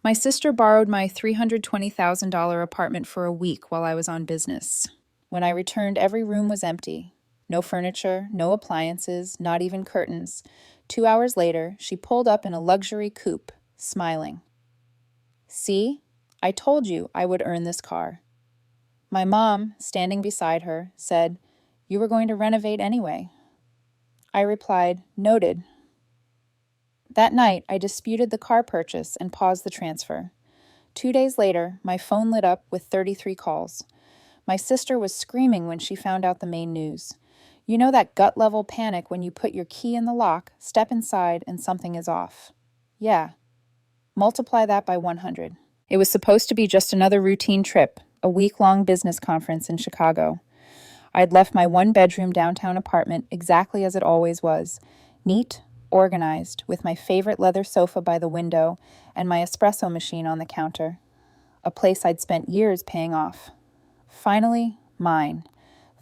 My sister borrowed my $320,000 apartment for a week while I was on business. When I returned, every room was empty. No furniture, no appliances, not even curtains. 2 hours later, she pulled up in a luxury coupe, smiling. "See? I told you I would earn this car." My mom, standing beside her, said, "You were going to renovate anyway." I replied, "Noted." That night, I disputed the car purchase and paused the transfer. 2 days later, my phone lit up with 33 calls. My sister was screaming when she found out the main news. You know that gut-level panic when you put your key in the lock, step inside, and something is off? Yeah. Multiply that by 100. It was supposed to be just another routine trip, a week-long business conference in Chicago. I'd left my one-bedroom downtown apartment exactly as it always was, neat, organized, with my favorite leather sofa by the window and my espresso machine on the counter. A place I'd spent years paying off. Finally, mine.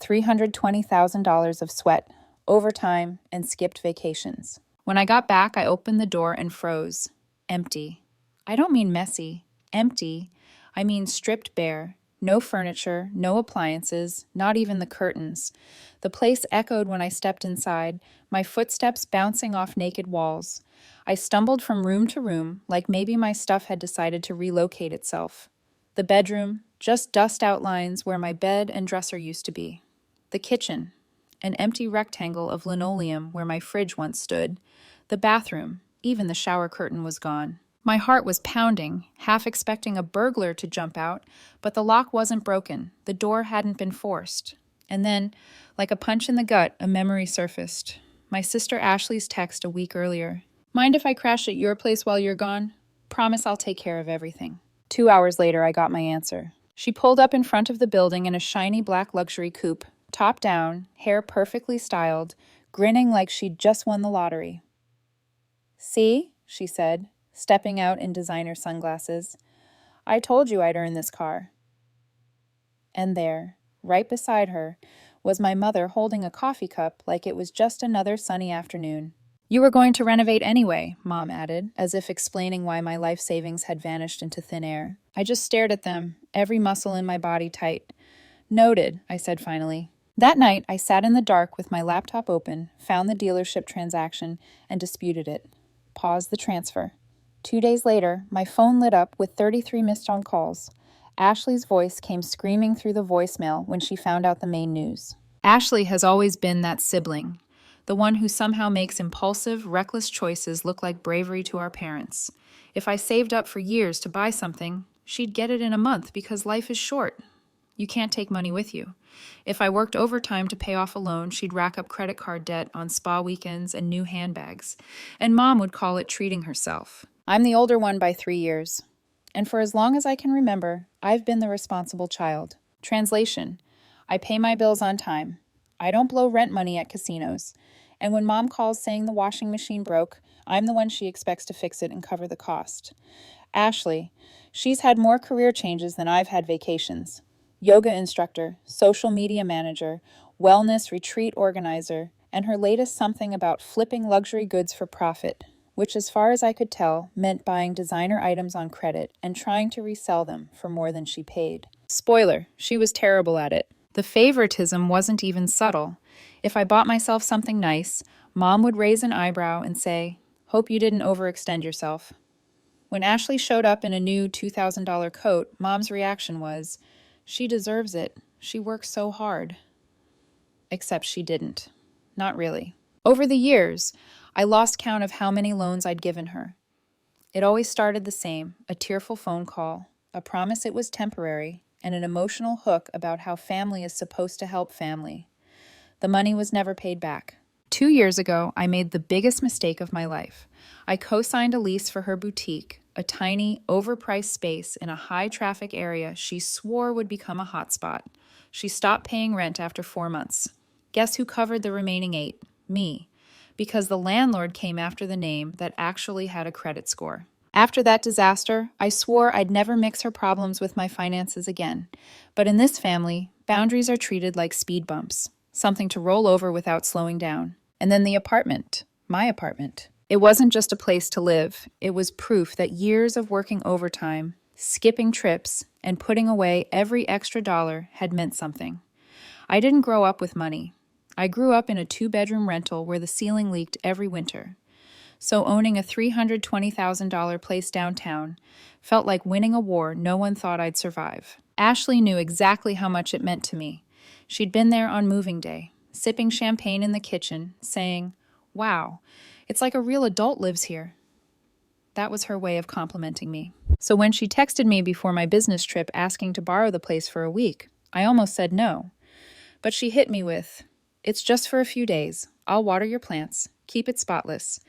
$320,000 of sweat, overtime, and skipped vacations. When I got back, I opened the door and froze. Empty. I don't mean messy. Empty. I mean stripped bare. No furniture, no appliances, not even the curtains. The place echoed when I stepped inside, my footsteps bouncing off naked walls. I stumbled from room to room, like maybe my stuff had decided to relocate itself. The bedroom, just dust outlines where my bed and dresser used to be. The kitchen, an empty rectangle of linoleum where my fridge once stood. The bathroom, even the shower curtain was gone. My heart was pounding, half expecting a burglar to jump out, but the lock wasn't broken. The door hadn't been forced. And then, like a punch in the gut, a memory surfaced. My sister Ashley's text a week earlier. "Mind if I crash at your place while you're gone? Promise I'll take care of everything." 2 hours later, I got my answer. She pulled up in front of the building in a shiny black luxury coupe, top down, hair perfectly styled, grinning like she'd just won the lottery. "See?" she said, stepping out in designer sunglasses. "I told you I'd earn this car." And there, right beside her, was my mother holding a coffee cup like it was just another sunny afternoon. "You were going to renovate anyway," Mom added, as if explaining why my life savings had vanished into thin air. I just stared at them, every muscle in my body tight. "Noted," I said finally. That night, I sat in the dark with my laptop open, found the dealership transaction, and disputed it. Paused the transfer. 2 days later, my phone lit up with 33 missed calls. Ashley's voice came screaming through the voicemail when she found out the main news. Ashley has always been that sibling, the one who somehow makes impulsive, reckless choices look like bravery to our parents. If I saved up for years to buy something, she'd get it in a month because life is short. You can't take money with you. If I worked overtime to pay off a loan, she'd rack up credit card debt on spa weekends and new handbags. And Mom would call it treating herself. I'm the older one by 3 years. And for as long as I can remember, I've been the responsible child. Translation: I pay my bills on time. I don't blow rent money at casinos. And when Mom calls saying the washing machine broke, I'm the one she expects to fix it and cover the cost. Ashley, she's had more career changes than I've had vacations. Yoga instructor, social media manager, wellness retreat organizer, and her latest something about flipping luxury goods for profit, which as far as I could tell meant buying designer items on credit and trying to resell them for more than she paid. Spoiler, she was terrible at it. The favoritism wasn't even subtle. If I bought myself something nice, Mom would raise an eyebrow and say, "Hope you didn't overextend yourself." When Ashley showed up in a new $2,000 coat, Mom's reaction was, "She deserves it. She works so hard." Except she didn't. Not really. Over the years, I lost count of how many loans I'd given her. It always started the same, a tearful phone call, a promise it was temporary, and an emotional hook about how family is supposed to help family. The money was never paid back. 2 years ago, I made the biggest mistake of my life. I co-signed a lease for her boutique, a tiny, overpriced space in a high-traffic area she swore would become a hotspot. She stopped paying rent after 4 months. Guess who covered the remaining 8? Me. Because the landlord came after the name that actually had a credit score. After that disaster, I swore I'd never mix her problems with my finances again. But in this family, boundaries are treated like speed bumps, something to roll over without slowing down. And then the apartment, my apartment. It wasn't just a place to live, it was proof that years of working overtime, skipping trips, and putting away every extra dollar had meant something. I didn't grow up with money. I grew up in a 2-bedroom rental where the ceiling leaked every winter. So owning a $320,000 place downtown felt like winning a war no one thought I'd survive. Ashley knew exactly how much it meant to me. She'd been there on moving day, sipping champagne in the kitchen, saying, "Wow, it's like a real adult lives here." That was her way of complimenting me. So when she texted me before my business trip asking to borrow the place for a week, I almost said no. But she hit me with, "It's just for a few days. I'll water your plants, keep it spotless.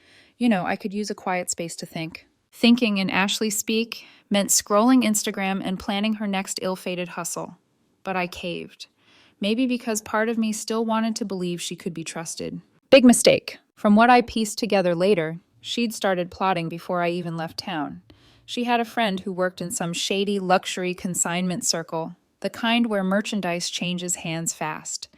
I could use a quiet space to think." Thinking in Ashley speak meant scrolling Instagram and planning her next ill-fated hustle. But I caved. Maybe because part of me still wanted to believe she could be trusted. Big mistake. From what I pieced together later, she'd started plotting before I even left town. She had a friend who worked in some shady luxury consignment circle, the kind where merchandise changes hands fast.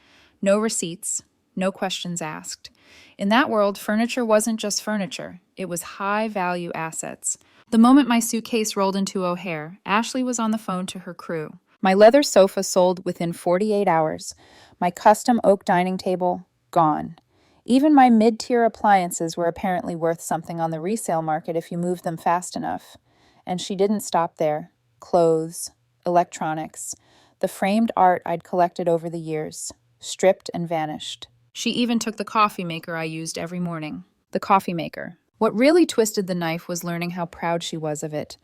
No receipts, no questions asked. In that world, furniture wasn't just furniture. It was high-value assets. The moment my suitcase rolled into O'Hare, Ashley was on the phone to her crew. My leather sofa sold within 48 hours. My custom oak dining table, gone. Even my mid-tier appliances were apparently worth something on the resale market if you moved them fast enough. And she didn't stop there. Clothes, electronics, the framed art I'd collected over the years, stripped and vanished. She even took the coffee maker I used every morning. The coffee maker. What really twisted the knife was learning how proud she was of it.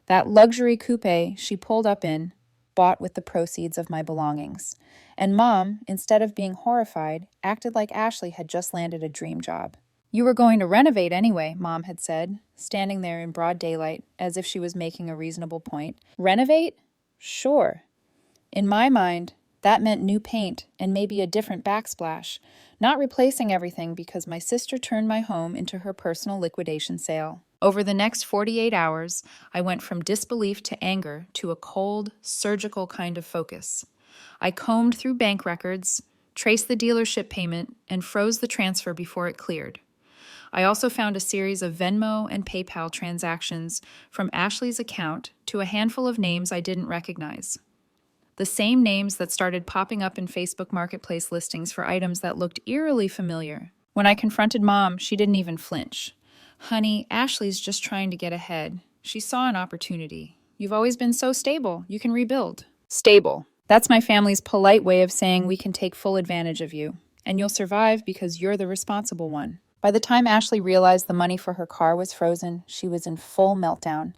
That luxury coupe she pulled up in, bought with the proceeds of my belongings. And Mom, instead of being horrified, acted like Ashley had just landed a dream job. "You were going to renovate anyway," Mom had said, standing there in broad daylight as if she was making a reasonable point. Renovate? Sure. In my mind, that meant new paint and maybe a different backsplash, not replacing everything because my sister turned my home into her personal liquidation sale. Over the next 48 hours, I went from disbelief to anger to a cold, surgical kind of focus. I combed through bank records, traced the dealership payment, and froze the transfer before it cleared. I also found a series of Venmo and PayPal transactions from Ashley's account to a handful of names I didn't recognize. The same names that started popping up in Facebook Marketplace listings for items that looked eerily familiar. When I confronted Mom, she didn't even flinch. "Honey, Ashley's just trying to get ahead. She saw an opportunity. You've always been so stable. You can rebuild." Stable. That's my family's polite way of saying we can take full advantage of you. And you'll survive because you're the responsible one. By the time Ashley realized the money for her car was frozen, she was in full meltdown.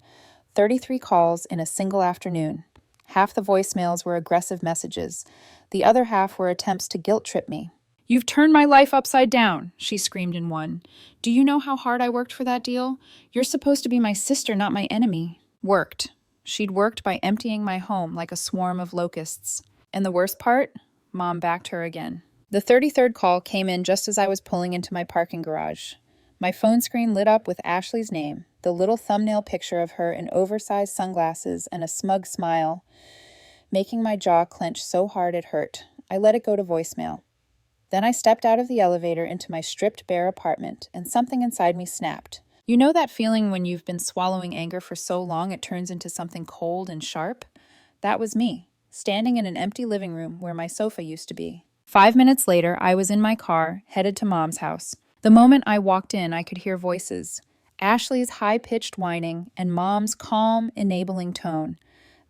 33 calls in a single afternoon. Half the voicemails were aggressive messages. The other half were attempts to guilt-trip me. "You've turned my life upside down," she screamed in one. "Do you know how hard I worked for that deal? You're supposed to be my sister, not my enemy." Worked. She'd worked by emptying my home like a swarm of locusts. And the worst part? Mom backed her again. The 33rd call came in just as I was pulling into my parking garage. My phone screen lit up with Ashley's name, the little thumbnail picture of her in oversized sunglasses and a smug smile, making my jaw clench so hard it hurt. I let it go to voicemail. Then I stepped out of the elevator into my stripped bare apartment, and something inside me snapped. You know that feeling when you've been swallowing anger for so long it turns into something cold and sharp? That was me, standing in an empty living room where my sofa used to be. 5 minutes later, I was in my car, headed to Mom's house. The moment I walked in, I could hear voices. Ashley's high-pitched whining and Mom's calm, enabling tone.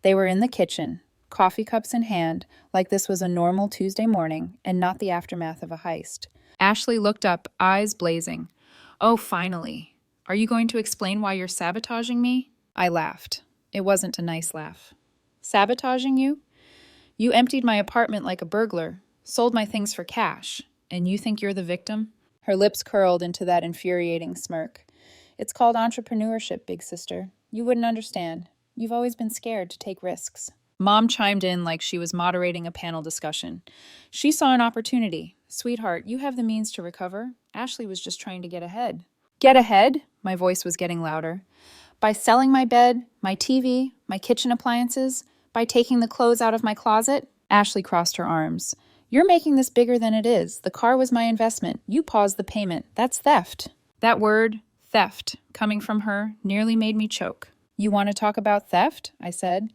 They were in the kitchen, coffee cups in hand, like this was a normal Tuesday morning and not the aftermath of a heist. Ashley looked up, eyes blazing. "Oh, finally. Are you going to explain why you're sabotaging me?" I laughed. It wasn't a nice laugh. "Sabotaging you? You emptied my apartment like a burglar, sold my things for cash, and you think you're the victim?" Her lips curled into that infuriating smirk. "It's called entrepreneurship, big sister. You wouldn't understand. You've always been scared to take risks." Mom chimed in like she was moderating a panel discussion. She saw an opportunity. "Sweetheart, you have the means to recover. Ashley was just trying to get ahead." "Get ahead?" My voice was getting louder. "By selling my bed, my TV, my kitchen appliances, by taking the clothes out of my closet?" Ashley crossed her arms. "You're making this bigger than it is. The car was my investment. You paused the payment. That's theft." That word, Theft, coming from her, nearly made me choke. You want to talk about theft? I said.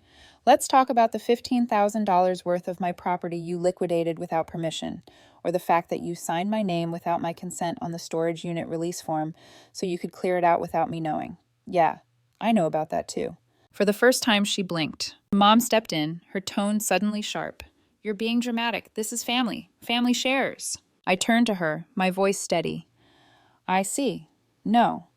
Let's talk about the $15,000 worth of my property you liquidated without permission, or the fact that you signed my name without my consent on the storage unit release form so you could clear it out without me knowing. Yeah, I know about that too. For the first time, she blinked. Mom stepped in, her tone suddenly sharp. You're being dramatic. This is family. Family shares. I turned to her, my voice steady. I see. No.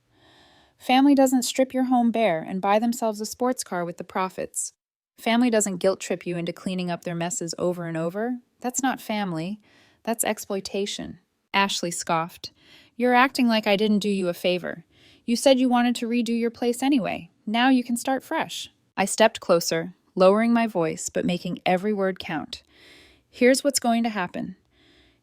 Family doesn't strip your home bare and buy themselves a sports car with the profits. Family doesn't guilt trip you into cleaning up their messes over and over. That's not family. That's exploitation. Ashley scoffed. You're acting like I didn't do you a favor. You said you wanted to redo your place anyway. Now you can start fresh. I stepped closer, lowering my voice, but making every word count. Here's what's going to happen.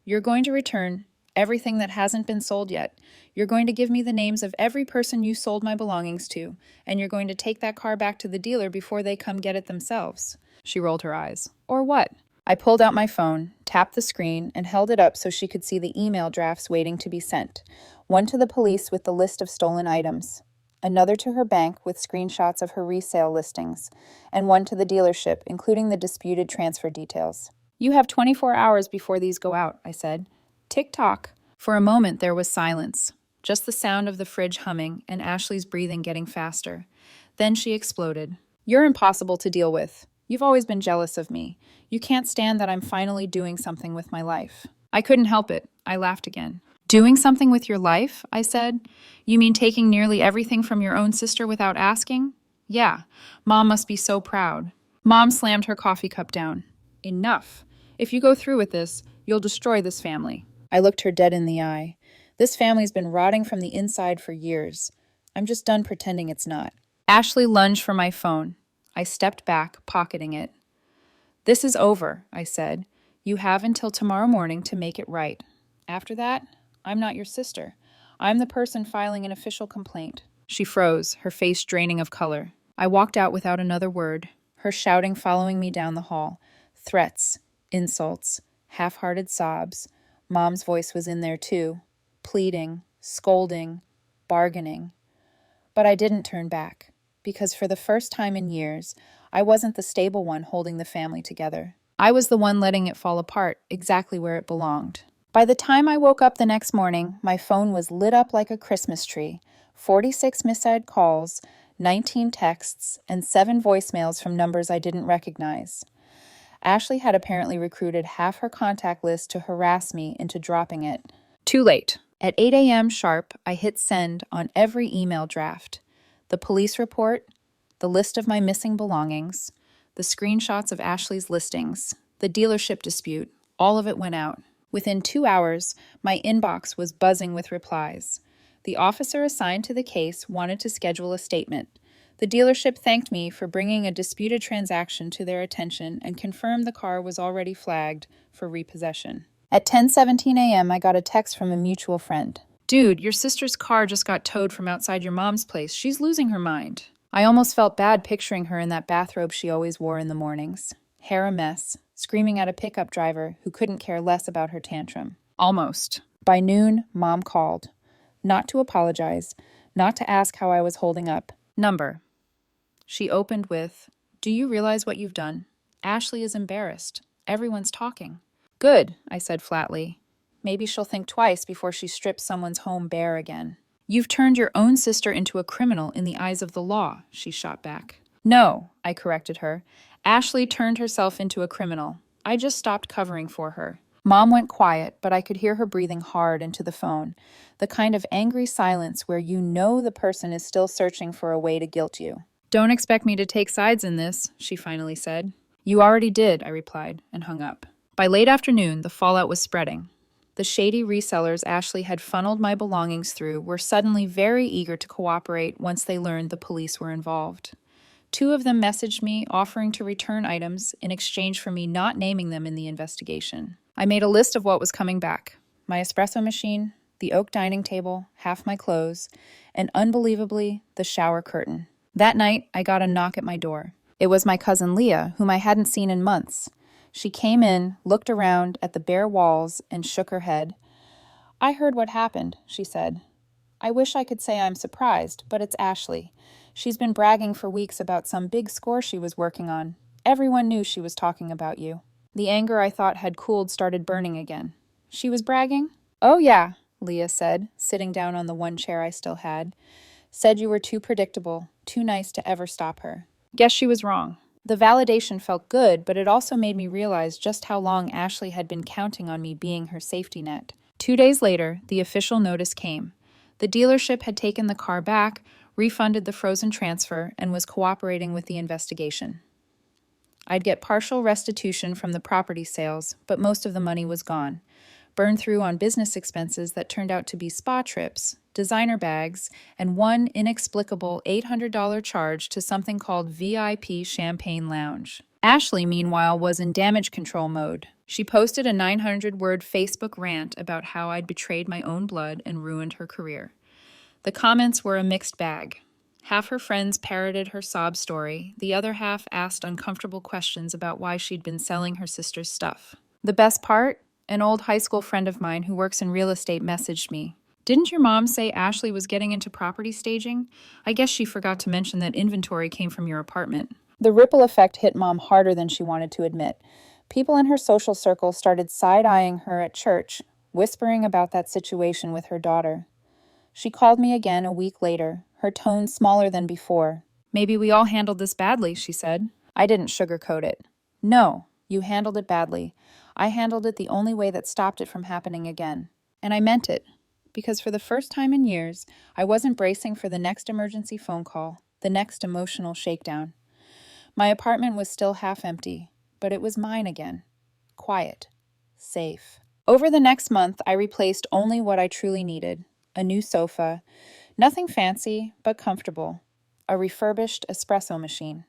You're going to return everything that hasn't been sold yet. You're going to give me the names of every person you sold my belongings to, and you're going to take that car back to the dealer before they come get it themselves. She rolled her eyes. Or what? I pulled out my phone, tapped the screen, and held it up so she could see the email drafts waiting to be sent. One to the police with the list of stolen items, another to her bank with screenshots of her resale listings, and one to the dealership, including the disputed transfer details. You have 24 hours before these go out, I said. Tick-tock. For a moment there was silence, just the sound of the fridge humming and Ashley's breathing getting faster. Then she exploded. You're impossible to deal with. You've always been jealous of me. You can't stand that I'm finally doing something with my life. I couldn't help it. I laughed again. Doing something with your life? I said. You mean taking nearly everything from your own sister without asking? Yeah. Mom must be so proud. Mom slammed her coffee cup down. Enough. If you go through with this, you'll destroy this family. I looked her dead in the eye. This family's been rotting from the inside for years. I'm just done pretending it's not. Ashley lunged for my phone. I stepped back, pocketing it. This is over, I said. You have until tomorrow morning to make it right. After that, I'm not your sister. I'm the person filing an official complaint. She froze, her face draining of color. I walked out without another word, her shouting following me down the hall. Threats, insults, half-hearted sobs. Mom's voice was in there too, pleading, scolding, bargaining. But I didn't turn back, because for the first time in years, I wasn't the stable one holding the family together. I was the one letting it fall apart, exactly where it belonged. By the time I woke up the next morning, my phone was lit up like a Christmas tree. 46 misread calls, 19 texts, and 7 voicemails from numbers I didn't recognize. Ashley had apparently recruited half her contact list to harass me into dropping it. Too late. At 8 a.m. sharp, I hit send on every email draft. The police report, the list of my missing belongings, the screenshots of Ashley's listings, the dealership dispute, all of it went out. Within 2 hours, my inbox was buzzing with replies. The officer assigned to the case wanted to schedule a statement. The dealership thanked me for bringing a disputed transaction to their attention and confirmed the car was already flagged for repossession. At 10:17 a.m., I got a text from a mutual friend. Dude, your sister's car just got towed from outside your mom's place. She's losing her mind. I almost felt bad picturing her in that bathrobe she always wore in the mornings. Hair a mess, screaming at a pickup driver who couldn't care less about her tantrum. Almost. By noon, Mom called. Not to apologize, not to ask how I was holding up. Number. She opened with, Do you realize what you've done? Ashley is embarrassed. Everyone's talking. Good, I said flatly. Maybe she'll think twice before she strips someone's home bare again. You've turned your own sister into a criminal in the eyes of the law, she shot back. No, I corrected her. Ashley turned herself into a criminal. I just stopped covering for her. Mom went quiet, but I could hear her breathing hard into the phone, the kind of angry silence where you know the person is still searching for a way to guilt you. Don't expect me to take sides in this, she finally said. You already did, I replied, and hung up. By late afternoon, the fallout was spreading. The shady resellers Ashley had funneled my belongings through were suddenly very eager to cooperate once they learned the police were involved. 2 of them messaged me offering to return items in exchange for me not naming them in the investigation. I made a list of what was coming back. My espresso machine, the oak dining table, half my clothes, and unbelievably, the shower curtain. That night, I got a knock at my door. It was my cousin Leah, whom I hadn't seen in months. She came in, looked around at the bare walls, and shook her head. I heard what happened, she said. I wish I could say I'm surprised, but it's Ashley. She's been bragging for weeks about some big score she was working on. Everyone knew she was talking about you. The anger I thought had cooled started burning again. She was bragging? Oh, yeah, Leah said, sitting down on the one chair I still had. Said you were too predictable, too nice to ever stop her. Guess she was wrong. The validation felt good, but it also made me realize just how long Ashley had been counting on me being her safety net. 2 days later, the official notice came. The dealership had taken the car back, refunded the frozen transfer, and was cooperating with the investigation. I'd get partial restitution from the property sales, but most of the money was gone. Burned through on business expenses that turned out to be spa trips, designer bags, and one inexplicable $800 charge to something called VIP Champagne Lounge. Ashley, meanwhile, was in damage control mode. She posted a 900-word Facebook rant about how I'd betrayed my own blood and ruined her career. The comments were a mixed bag. Half her friends parroted her sob story, the other half asked uncomfortable questions about why she'd been selling her sister's stuff. The best part? An old high school friend of mine who works in real estate messaged me. Didn't your mom say Ashley was getting into property staging? I guess she forgot to mention that inventory came from your apartment. The ripple effect hit Mom harder than she wanted to admit. People in her social circle started side-eyeing her at church, whispering about that situation with her daughter. She called me again a week later, her tone smaller than before. Maybe we all handled this badly, she said. I didn't sugarcoat it. No, you handled it badly. I handled it the only way that stopped it from happening again. And I meant it. Because for the first time in years, I wasn't bracing for the next emergency phone call, the next emotional shakedown. My apartment was still half empty, but it was mine again. Quiet. Safe. Over the next month, I replaced only what I truly needed. A new sofa. Nothing fancy, but comfortable. A refurbished espresso machine.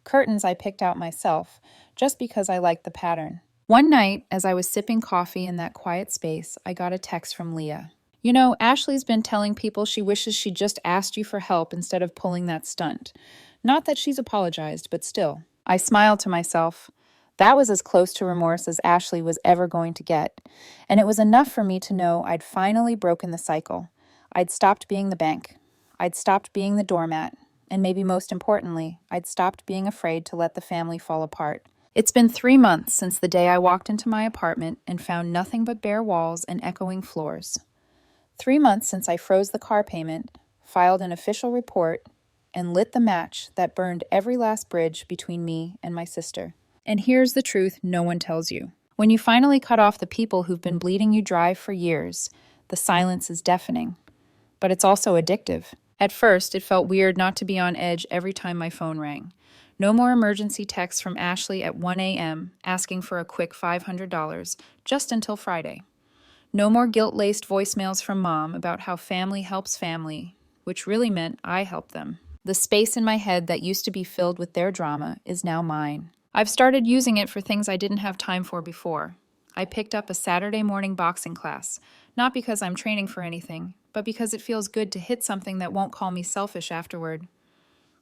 Curtains I picked out myself, just because I liked the pattern. One night, as I was sipping coffee in that quiet space, I got a text from Leah. You know, Ashley's been telling people she wishes she'd just asked you for help instead of pulling that stunt. Not that she's apologized, but still. I smiled to myself. That was as close to remorse as Ashley was ever going to get, and it was enough for me to know I'd finally broken the cycle. I'd stopped being the bank. I'd stopped being the doormat. And maybe most importantly, I'd stopped being afraid to let the family fall apart. It's been 3 months since the day I walked into my apartment and found nothing but bare walls and echoing floors. 3 months since I froze the car payment, filed an official report, and lit the match that burned every last bridge between me and my sister. And here's the truth no one tells you. When you finally cut off the people who've been bleeding you dry for years, the silence is deafening. But it's also addictive. At first, it felt weird not to be on edge every time my phone rang. No more emergency texts from Ashley at 1 a.m. asking for a quick $500, just until Friday. No more guilt-laced voicemails from Mom about how family helps family, which really meant I helped them. The space in my head that used to be filled with their drama is now mine. I've started using it for things I didn't have time for before. I picked up a Saturday morning boxing class, not because I'm training for anything, but because it feels good to hit something that won't call me selfish afterward.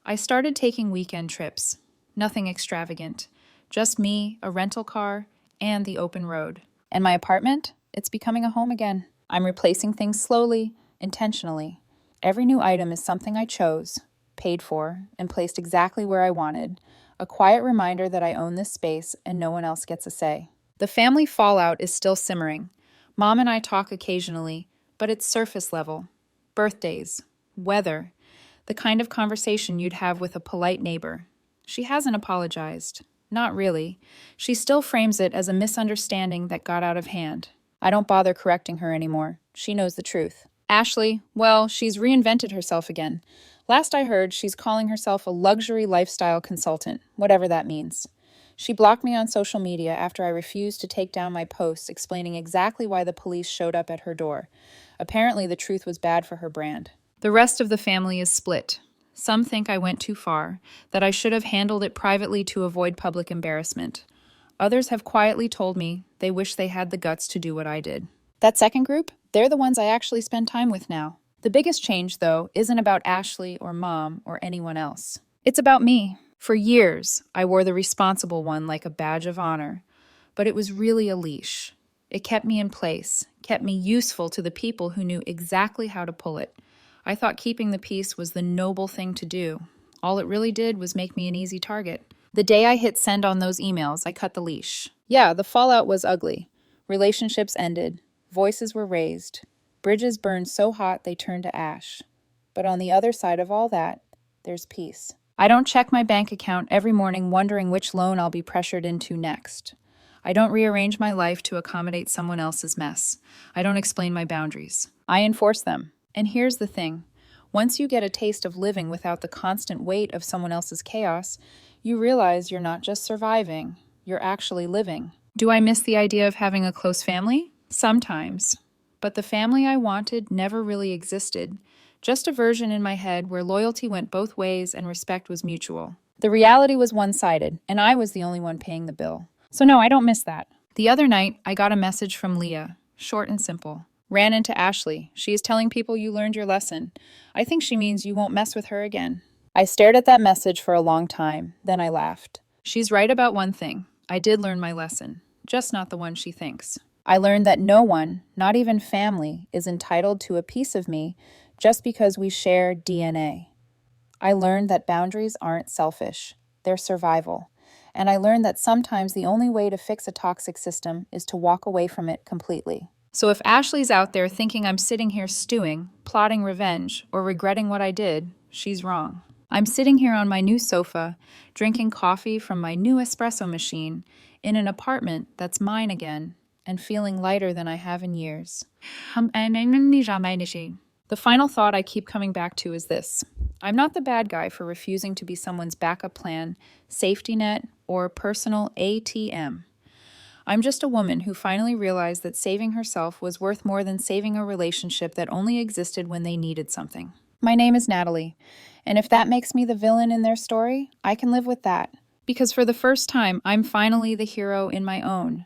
I started taking weekend trips. Nothing extravagant. Just me, a rental car, and the open road. And my apartment? It's becoming a home again. I'm replacing things slowly, intentionally. Every new item is something I chose, paid for, and placed exactly where I wanted. A quiet reminder that I own this space and no one else gets a say. The family fallout is still simmering. Mom and I talk occasionally, but it's surface level. Birthdays, weather, the kind of conversation you'd have with a polite neighbor. She hasn't apologized. Not really. She still frames it as a misunderstanding that got out of hand. I don't bother correcting her anymore. She knows the truth. Ashley, well, she's reinvented herself again. Last I heard, she's calling herself a luxury lifestyle consultant, whatever that means. She blocked me on social media after I refused to take down my posts explaining exactly why the police showed up at her door. Apparently, the truth was bad for her brand. The rest of the family is split. Some think I went too far, that I should have handled it privately to avoid public embarrassment. Others have quietly told me they wish they had the guts to do what I did. That second group, they're the ones I actually spend time with now. The biggest change, though, isn't about Ashley or Mom or anyone else. It's about me. For years, I wore the responsible one like a badge of honor, but it was really a leash. It kept me in place, kept me useful to the people who knew exactly how to pull it. I thought keeping the peace was the noble thing to do. All it really did was make me an easy target. The day I hit send on those emails, I cut the leash. Yeah, the fallout was ugly. Relationships ended. Voices were raised. Bridges burned so hot they turned to ash. But on the other side of all that, there's peace. I don't check my bank account every morning wondering which loan I'll be pressured into next. I don't rearrange my life to accommodate someone else's mess. I don't explain my boundaries. I enforce them. And here's the thing. Once you get a taste of living without the constant weight of someone else's chaos, you realize you're not just surviving, you're actually living. Do I miss the idea of having a close family? Sometimes. But the family I wanted never really existed. Just a version in my head where loyalty went both ways and respect was mutual. The reality was one-sided, and I was the only one paying the bill. So no, I don't miss that. The other night, I got a message from Leah, short and simple. Ran into Ashley. She is telling people you learned your lesson. I think she means you won't mess with her again. I stared at that message for a long time, then I laughed. She's right about one thing. I did learn my lesson, just not the one she thinks. I learned that no one, not even family, is entitled to a piece of me just because we share DNA. I learned that boundaries aren't selfish, they're survival. And I learned that sometimes the only way to fix a toxic system is to walk away from it completely. So if Ashley's out there thinking I'm sitting here stewing, plotting revenge, or regretting what I did, she's wrong. I'm sitting here on my new sofa, drinking coffee from my new espresso machine, in an apartment that's mine again, and feeling lighter than I have in years. The final thought I keep coming back to is this. I'm not the bad guy for refusing to be someone's backup plan, safety net, or personal ATM. I'm just a woman who finally realized that saving herself was worth more than saving a relationship that only existed when they needed something. My name is Natalie, and if that makes me the villain in their story, I can live with that. Because for the first time, I'm finally the hero in my own,